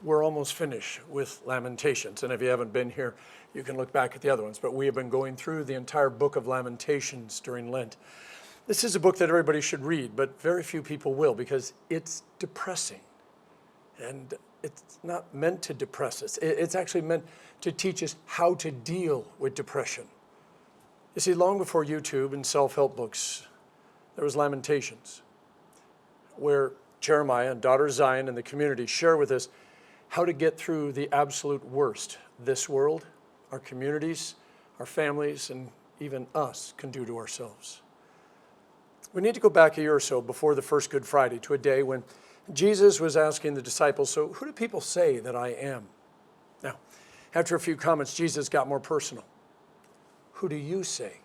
we're almost finished with Lamentations. And if you haven't been here, you can look back at the other ones. But we have been going through the entire book of Lamentations during Lent. This is a book that everybody should read, but very few people will because it's depressing. And it's not meant to depress us. It's actually meant to teach us how to deal with depression. You see, long before YouTube and self-help books, there was Lamentations, where Jeremiah and daughter Zion and the community share with us how to get through the absolute worst this world, our communities, our families, and even us can do to ourselves. We need to go back a year or so before the first Good Friday to a day when Jesus was asking the disciples, so who do people say that I am? Now, after a few comments, Jesus got more personal. Who do you say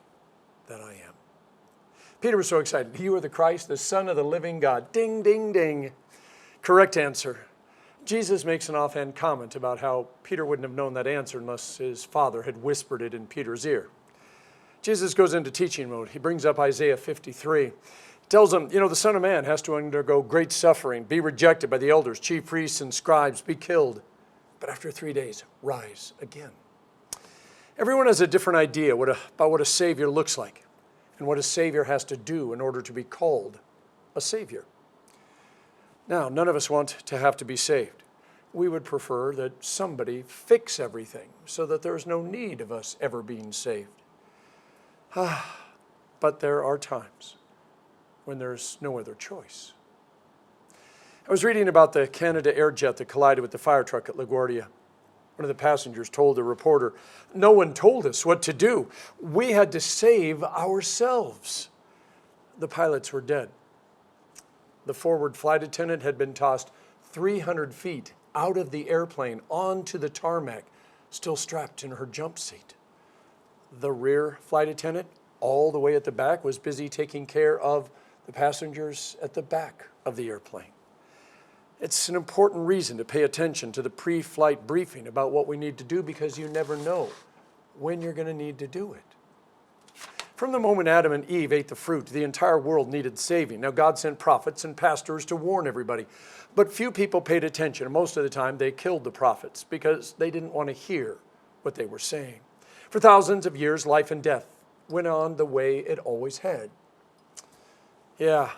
that I am? Peter was so excited. You are the Christ, the Son of the living God. Ding, ding, ding. Correct answer. Jesus makes an offhand comment about how Peter wouldn't have known that answer unless his father had whispered it in Peter's ear. Jesus goes into teaching mode. He brings up Isaiah 53. Tells him, the Son of Man has to undergo great suffering, be rejected by the elders, chief priests, and scribes, be killed, but after 3 days, rise again. Everyone has a different idea about what a Savior looks like and what a Savior has to do in order to be called a Savior. Now, none of us want to have to be saved. We would prefer that somebody fix everything so that there is no need of us ever being saved. But there are times when there's no other choice. I was reading about the Canada Airjet that collided with the fire truck at LaGuardia. One of the passengers told the reporter, "No one told us what to do. We had to save ourselves." The pilots were dead. The forward flight attendant had been tossed 300 feet out of the airplane onto the tarmac, still strapped in her jump seat. The rear flight attendant, all the way at the back, was busy taking care of the passengers at the back of the airplane. It's an important reason to pay attention to the pre-flight briefing about what we need to do because you never know when you're going to need to do it. From the moment Adam and Eve ate the fruit, the entire world needed saving. Now, God sent prophets and pastors to warn everybody, but few people paid attention, and most of the time they killed the prophets because they didn't want to hear what they were saying. For thousands of years, life and death went on the way it always had. Yeah,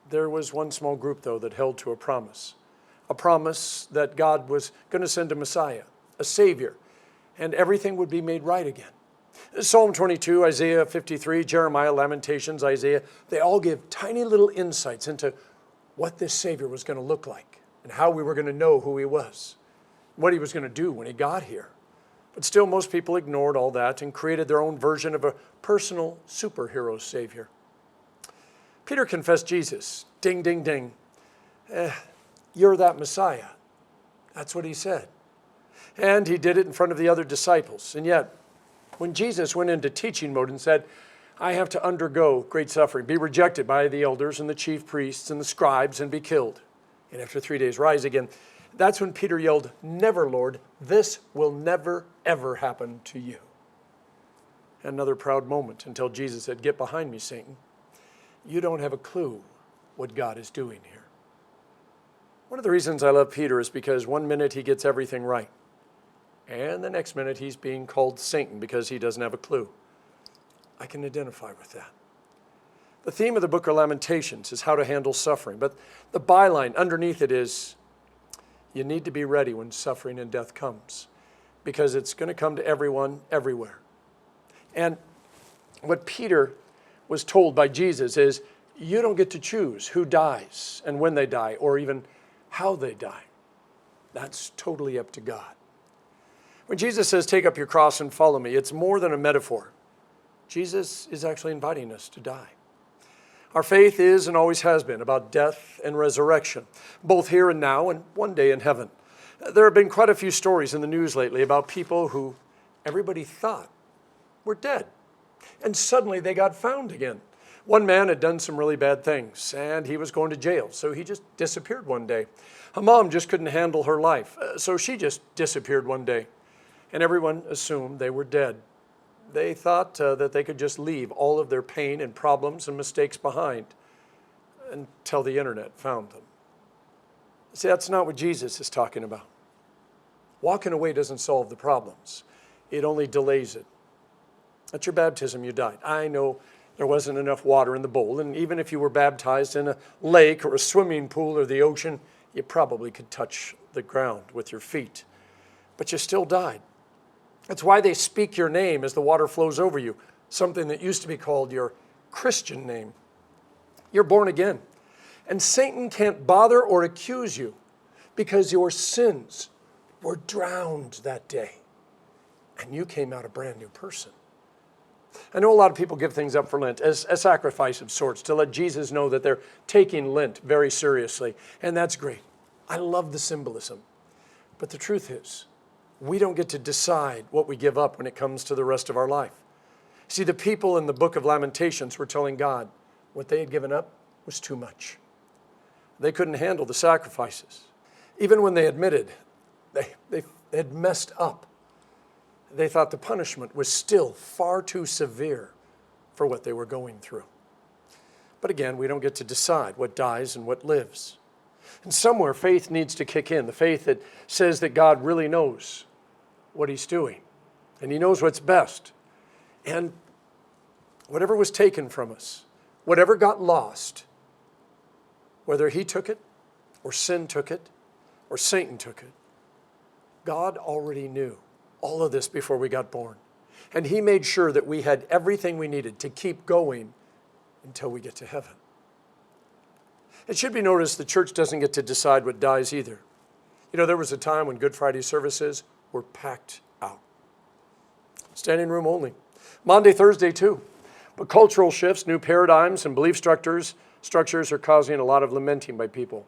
there was one small group, though, that held to a promise that God was going to send a Messiah, a Savior, and everything would be made right again. Psalm 22, Isaiah 53, Jeremiah, Lamentations, Isaiah, they all give tiny little insights into what this Savior was going to look like and how we were going to know who he was, what he was going to do when he got here. But still, most people ignored all that and created their own version of a personal superhero Savior. Peter confessed Jesus. Ding, ding, ding. You're that Messiah. That's what he said. And he did it in front of the other disciples. And yet, when Jesus went into teaching mode and said, I have to undergo great suffering, be rejected by the elders and the chief priests and the scribes and be killed, and after 3 days rise again, that's when Peter yelled, never, Lord, this will never, ever happen to you. Another proud moment until Jesus said, get behind me, Satan. You don't have a clue what God is doing here. One of the reasons I love Peter is because 1 minute he gets everything right, and the next minute he's being called Satan because he doesn't have a clue. I can identify with that. The theme of the book of Lamentations is how to handle suffering, but the byline underneath it is you need to be ready when suffering and death comes because it's going to come to everyone, everywhere. And what Peter was told by Jesus is you don't get to choose who dies and when they die or even how they die. That's totally up to God. When Jesus says, take up your cross and follow me, it's more than a metaphor. Jesus is actually inviting us to die. Our faith is and always has been about death and resurrection, both here and now and one day in heaven. There have been quite a few stories in the news lately about people who everybody thought were dead, and suddenly they got found again. One man had done some really bad things, and he was going to jail, so he just disappeared one day. A mom just couldn't handle her life, so she just disappeared one day, and everyone assumed they were dead. They thought that they could just leave all of their pain and problems and mistakes behind until the internet found them. See, that's not what Jesus is talking about. Walking away doesn't solve the problems. It only delays it. At your baptism, you died. I know there wasn't enough water in the bowl, and even if you were baptized in a lake or a swimming pool or the ocean, you probably could touch the ground with your feet. But you still died. That's why they speak your name as the water flows over you, something that used to be called your Christian name. You're born again. And Satan can't bother or accuse you because your sins were drowned that day. And you came out a brand new person. I know a lot of people give things up for Lent as a sacrifice of sorts to let Jesus know that they're taking Lent very seriously. And that's great. I love the symbolism. But the truth is, we don't get to decide what we give up when it comes to the rest of our life. See, the people in the book of Lamentations were telling God what they had given up was too much. They couldn't handle the sacrifices. Even when they admitted they had messed up, they thought the punishment was still far too severe for what they were going through. But again, we don't get to decide what dies and what lives. And somewhere faith needs to kick in, the faith that says that God really knows what he's doing, and he knows what's best. And whatever was taken from us, whatever got lost, whether he took it, or sin took it, or Satan took it, God already knew all of this before we got born. And he made sure that we had everything we needed to keep going until we get to heaven. It should be noticed the church doesn't get to decide what dies either. You know, there was a time when Good Friday services were packed out. Standing room only. Monday, Thursday too. But cultural shifts, new paradigms, and belief structures are causing a lot of lamenting by people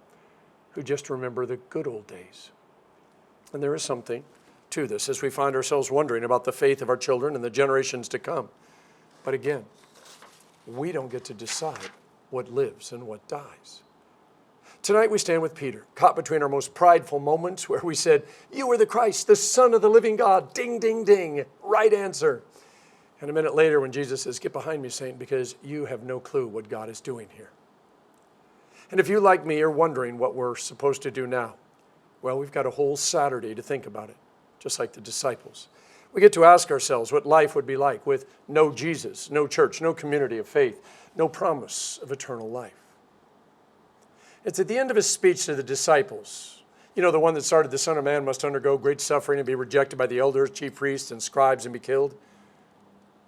who just remember the good old days. And there is something to this as we find ourselves wondering about the faith of our children and the generations to come. But again, we don't get to decide what lives and what dies. Tonight we stand with Peter, caught between our most prideful moments where we said, "You are the Christ, the Son of the living God." Ding, ding, ding. Right answer. And a minute later when Jesus says, "Get behind me, Satan, because you have no clue what God is doing here." And if you, like me, are wondering what we're supposed to do now, well, we've got a whole Saturday to think about it, just like the disciples. We get to ask ourselves what life would be like with no Jesus, no church, no community of faith, no promise of eternal life. It's at the end of his speech to the disciples, you know, the one that started, "The Son of Man must undergo great suffering and be rejected by the elders, chief priests, and scribes and be killed."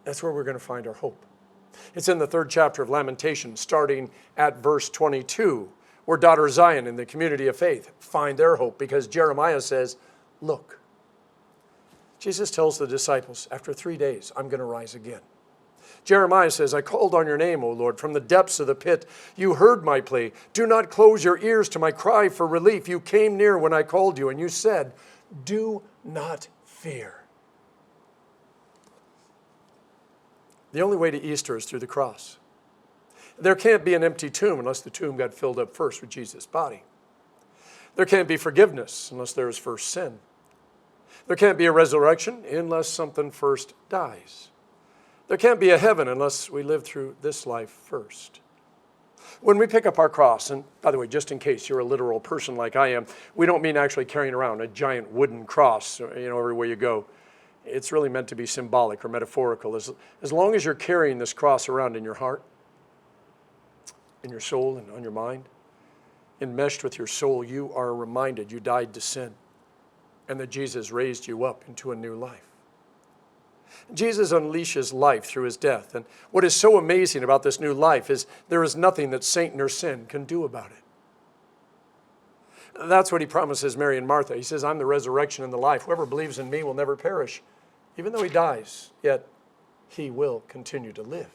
That's where we're going to find our hope. It's in the 3rd chapter of Lamentations, starting at verse 22, where daughter Zion in the community of faith find their hope, because Jeremiah says, "Look." Jesus tells the disciples, after 3 days, I'm going to rise again. Jeremiah says, "I called on your name, O Lord, from the depths of the pit. You heard my plea. Do not close your ears to my cry for relief. You came near when I called you, and you said, 'Do not fear.'" The only way to Easter is through the cross. There can't be an empty tomb unless the tomb got filled up first with Jesus' body. There can't be forgiveness unless there is first sin. There can't be a resurrection unless something first dies. There can't be a heaven unless we live through this life first. When we pick up our cross, and by the way, just in case you're a literal person like I am, we don't mean actually carrying around a giant wooden cross, everywhere you go. It's really meant to be symbolic or metaphorical. As long as you're carrying this cross around in your heart, in your soul, and on your mind, enmeshed with your soul, you are reminded you died to sin and that Jesus raised you up into a new life. Jesus unleashes life through his death. And what is so amazing about this new life is there is nothing that Satan or sin can do about it. That's what he promises Mary and Martha. He says, "I'm the resurrection and the life. Whoever believes in me will never perish. Even though he dies, yet he will continue to live."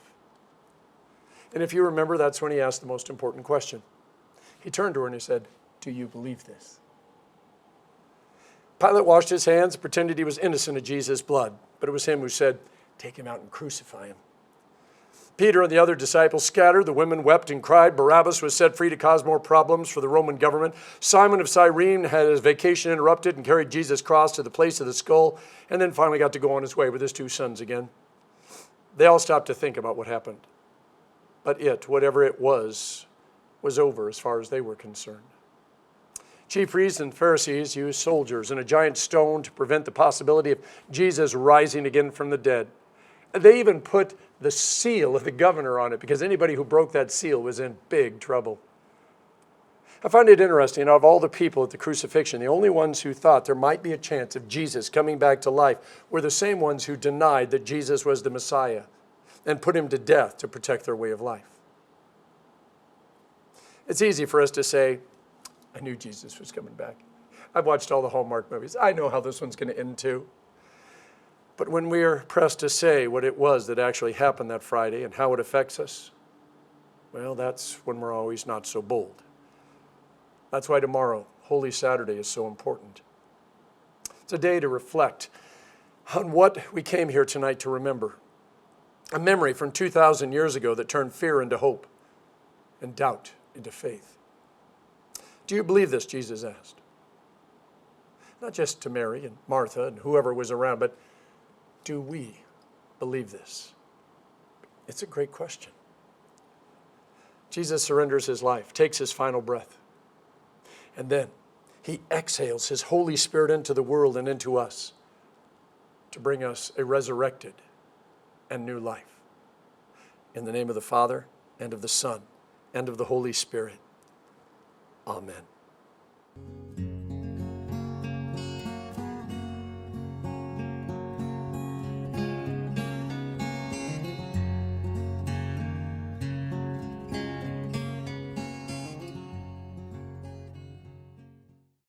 And if you remember, that's when he asked the most important question. He turned to her and he said, "Do you believe this?" Pilate washed his hands and pretended he was innocent of Jesus' blood, but it was him who said, "Take him out and crucify him." Peter and the other disciples scattered. The women wept and cried. Barabbas was set free to cause more problems for the Roman government. Simon of Cyrene had his vacation interrupted and carried Jesus' cross to the place of the skull, and then finally got to go on his way with his 2 sons again. They all stopped to think about what happened. But whatever it was over as far as they were concerned. Chief priests and Pharisees used soldiers and a giant stone to prevent the possibility of Jesus rising again from the dead. They even put the seal of the governor on it because anybody who broke that seal was in big trouble. I find it interesting, of all the people at the crucifixion, the only ones who thought there might be a chance of Jesus coming back to life were the same ones who denied that Jesus was the Messiah and put him to death to protect their way of life. It's easy for us to say, I knew Jesus was coming back. I've watched all the Hallmark movies. I know how this one's going to end too. But when we're pressed to say what it was that actually happened that Friday and how it affects us, well, that's when we're always not so bold. That's why tomorrow, Holy Saturday, is so important. It's a day to reflect on what we came here tonight to remember. A memory from 2,000 years ago that turned fear into hope and doubt into faith. Do you believe this, Jesus asked? Not just to Mary and Martha and whoever was around, but do we believe this? It's a great question. Jesus surrenders his life, takes his final breath, and then he exhales his Holy Spirit into the world and into us to bring us a resurrected and new life. In the name of the Father, and of the Son, and of the Holy Spirit. Amen.